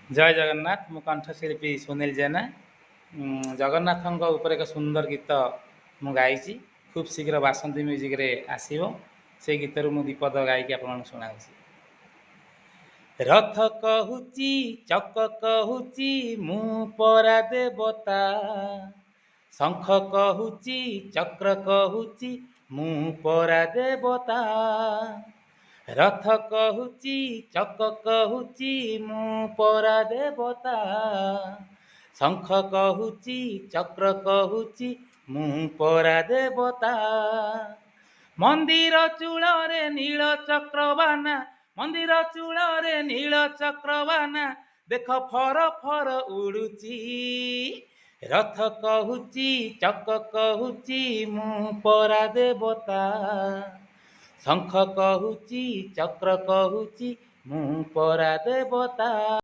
जय जगन्नाथ मु कंठशिल्पी सुनील जेना जगन्नाथ ऊपर एक सुंदर गीत मु गाई खूब शीघ्र बासंती म्यूजिक रे आसीबो से गीत मु दीपद गायकी आपन सुनाउछि। रथ कहूची चक कहूची मु परा देवता, शंख कहूची चक्र कहूची मु परा देवता। रथ कहूची चक कहूची मु परा देवता, शंख कहूची चक्र कहूची मु परा देवता। मंदिर चूଳରେ नील चक्रबाना, मंदिर चूଳରେ नील चक्रबाना, देख फर फर उड़ुची। रथ कहूची चक कहूची मु परा देवता, शंख कहूची चक्र कहूची मु परा देवता।